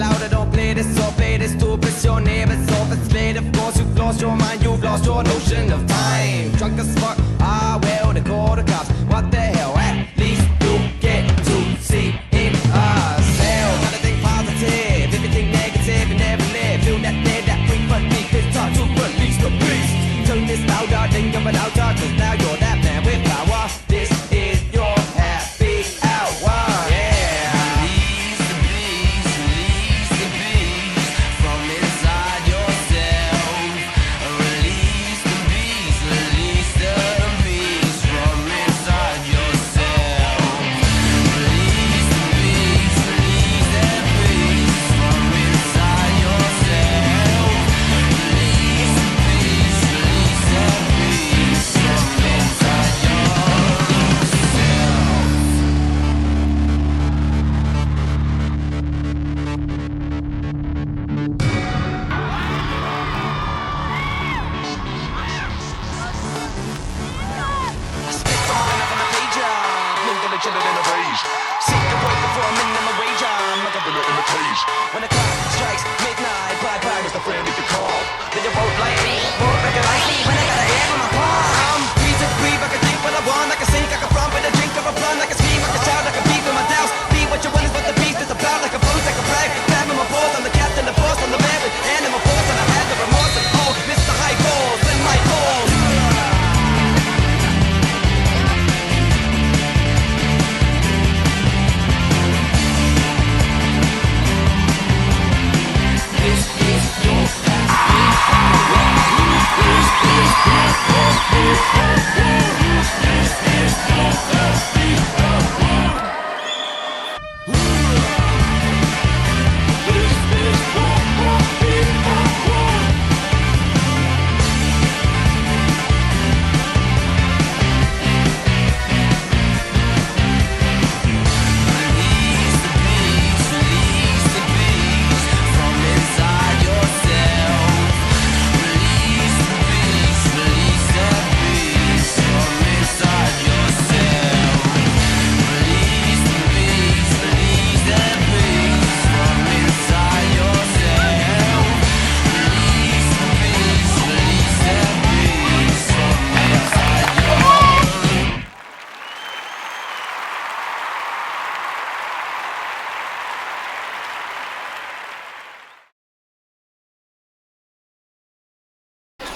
Louder, don't play this or play this to piss your neighbors off. It's late, of course, you've lost your mind, you've lost your notion of time. Drunk as fuck, well, they call the cops. What the hell, at least you get to see it ourselves. Gotta think positive, if you think negative, you never live. Feel that dead, that free, but deep, it's time to release the beast. Turn this louder, think of it out, cause now you're that man with power. This is your happy hour. When the clock strikes midnight, bye-bye Mr. Friend if you call. Then you won't like me, won't recognize me when I got a hand on my palm. I'm free to breathe, I can think what I want, I can sing, I can front with a drink or a blunt, I can scream, I can shout, I can beat with my doubts. Be what you want is what the beast is about, like a boat, like a flag. Grab in my balls, I'm the captain, the boss, I'm the man with animal force, and I have the remorse of all. Mr. High Balls, when my balls.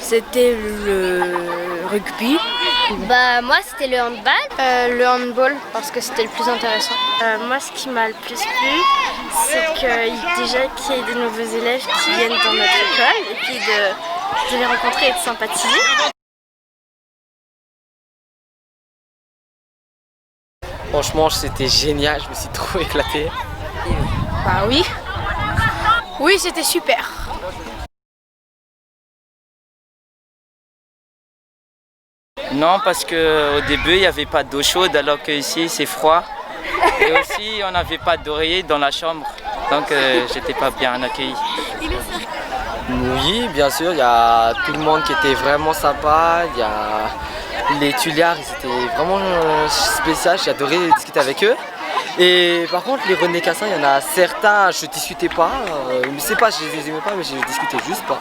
C'était le rugby. Bah moi c'était le handball. Le handball parce que c'était le plus intéressant. Moi ce qui m'a le plus plu, c'est que déjà qu'il y ait des nouveaux élèves qui viennent dans notre école et puis de les rencontrer et de sympathiser. Franchement c'était génial, je me suis trop éclaté. Bah oui. Oui c'était super. Non, parce qu'au début, il n'y avait pas d'eau chaude, alors qu'ici, c'est froid. Et aussi, on n'avait pas d'oreiller dans la chambre, donc j'étais pas bien accueilli. Oui, bien sûr, il y a tout le monde qui était vraiment sympa. Il y a les Tulliards, ils étaient vraiment spéciaux, j'ai adoré discuter avec eux. Et par contre, les René Cassin, il y en a certains, je discutais pas, mais c'est pas, je les aimais pas, mais je discutais juste pas.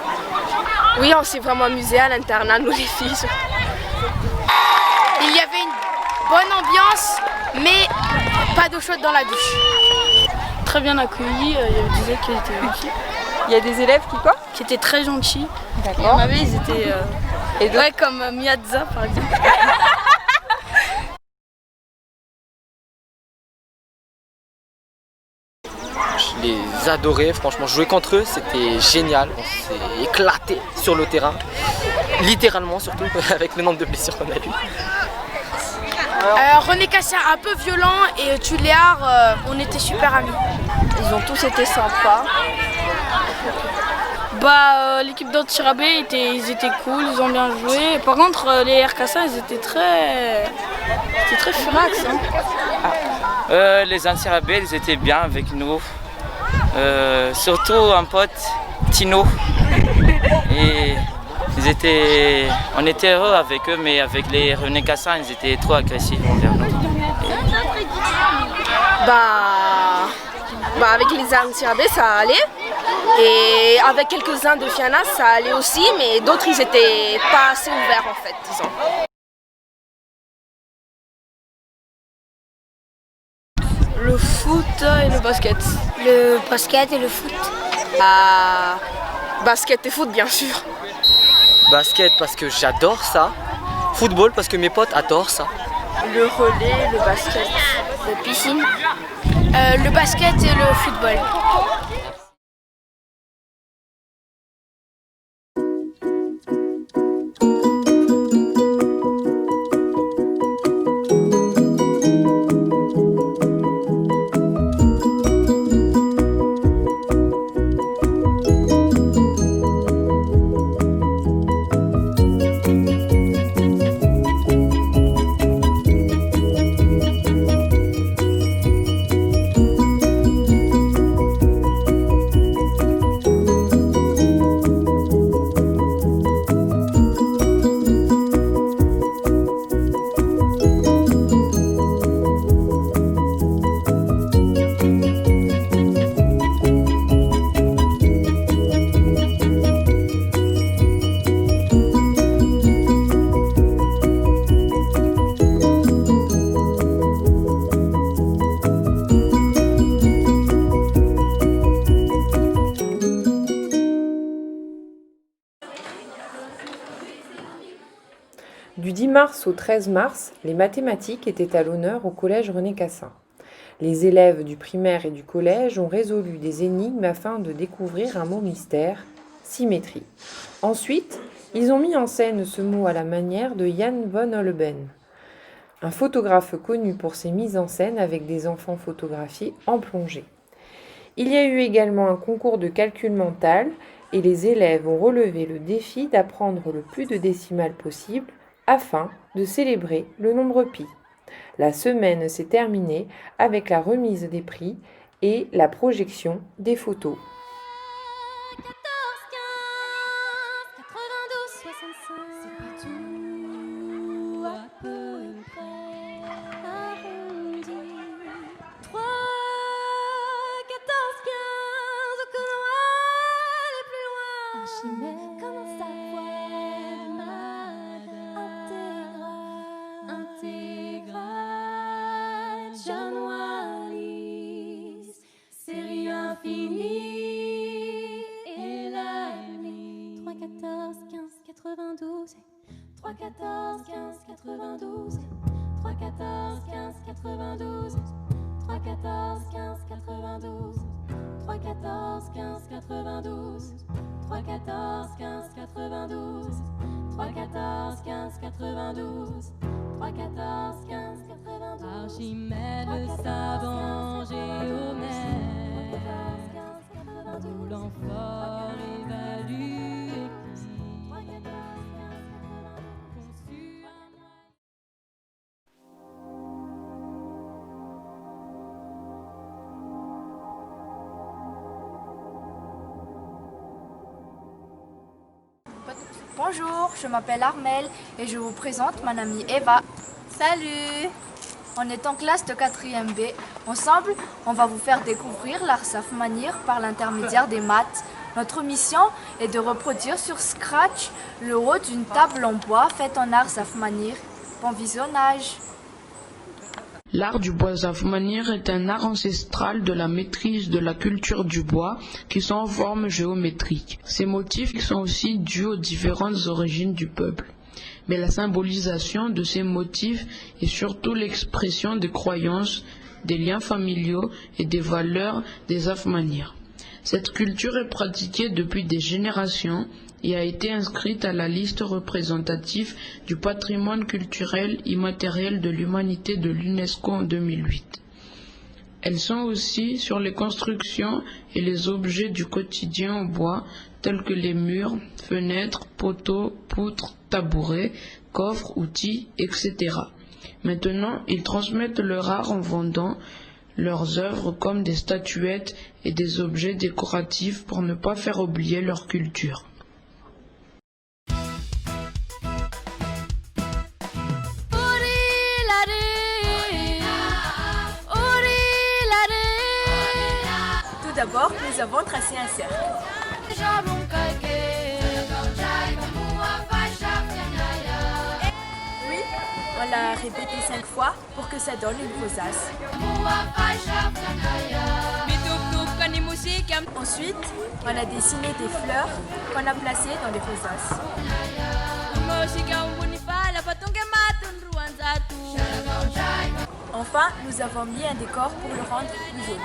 Oui, on s'est vraiment amusé à l'internat, nous les filles. Il y avait une bonne ambiance, mais pas d'eau chaude dans la douche. Très bien accueillis, il y avait des élèves qui étaient gentils. Il y a des élèves qui quoi? Qui étaient très gentils. D'accord. Il y en avait, ils étaient ouais, comme Miazza par exemple. les adorais. Franchement, jouer contre eux, c'était génial. On s'est éclaté sur le terrain. Littéralement, surtout, avec le nombre de blessures qu'on a eu. René Cassin un peu violent et Tuléar, on était super amis. Ils ont tous été sympas. L'équipe d'Antirabé, ils étaient cool, ils ont bien joué. Par contre, les RKC, ils étaient très furax. Hein. Les Antirabé, ils étaient bien avec nous. Surtout un pote, Tino. Et on était heureux avec eux, mais avec les René Cassin, ils étaient trop agressifs envers nous. Avec les Antirabé, ça allait. Et avec quelques-uns de Fianna, ça allait aussi, mais d'autres, ils étaient pas assez ouverts en fait, disons. Le foot et le basket. Le basket et le foot. Basket et foot, bien sûr. Basket parce que j'adore ça. Football parce que mes potes adorent ça. Le relais, le basket. La piscine. Le basket et le football. Du 10 mars au 13 mars, les mathématiques étaient à l'honneur au collège René Cassin. Les élèves du primaire et du collège ont résolu des énigmes afin de découvrir un mot mystère, symétrie. Ensuite, ils ont mis en scène ce mot à la manière de Jan van Holleben, un photographe connu pour ses mises en scène avec des enfants photographiés en plongée. Il y a eu également un concours de calcul mental et les élèves ont relevé le défi d'apprendre le plus de décimales possible afin de célébrer le nombre pi. La semaine s'est terminée avec la remise des prix et la projection des photos. 14, 15, 92, 65, c'est pas tout à peu près arrondi. 3, 14, 15, comment aller plus loin? Archimède, comment savoir? Intégrale, Janualis, série infinie et la nuit. 3, 14, 15, 92. 3, 14, 15, 92. 3, 14, 15, 92. 3, 14, 15, 92. 3, 14, 15, 92. 3, 14, 15, 92. 3, 14, 15, 92. 3, 14, 15, 92. Archimède, le savant géomètre, roulant fort, évalue, conçu un Bonjour, je m'appelle Armelle et je vous présente mon amie Eva. Salut! On est en classe de 4e B. Ensemble, on va vous faire découvrir l'art Safmanir par l'intermédiaire des maths. Notre mission est de reproduire sur Scratch le haut d'une table en bois faite en art Safmanir. Bon visionnage! L'art du bois Safmanir est un art ancestral de la maîtrise de la culture du bois qui sont en forme géométrique. Ces motifs sont aussi dus aux différentes origines du peuple. Mais la symbolisation de ces motifs est surtout l'expression des croyances des liens familiaux et des valeurs des Afmanir. Cette culture est pratiquée depuis des générations et a été inscrite à la liste représentative du patrimoine culturel immatériel de l'humanité de l'UNESCO en 2008. Elles sont aussi sur les constructions et les objets du quotidien en bois, tels que les murs, fenêtres, poteaux, poutres, tabourets, coffres, outils, etc. Maintenant, ils transmettent leur art en vendant leurs œuvres comme des statuettes et des objets décoratifs pour ne pas faire oublier leur culture. Tout d'abord, nous avons tracé un cercle. Oui, on l'a répété 5 fois pour que ça donne une rosace. Ensuite, on a dessiné des fleurs qu'on a placées dans les rosaces. Enfin, nous avons mis un décor pour le rendre plus joli.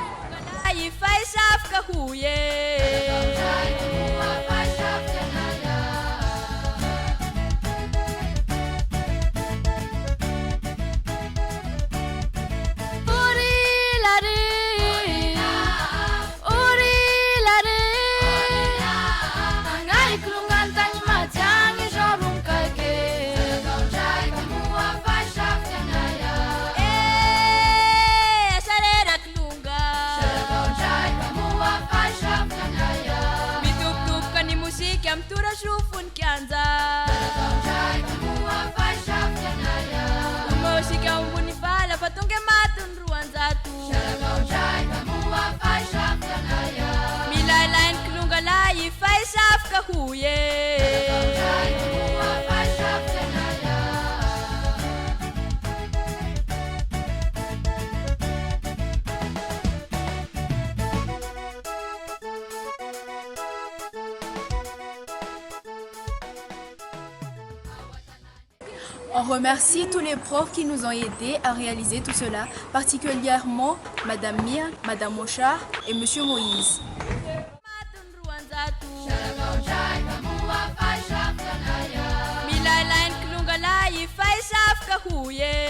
On remercie tous les profs qui nous ont aidés à réaliser tout cela, particulièrement Madame Mia, Madame Mochard et Monsieur Moïse. Milai lain kelunggalai fai saf kahuye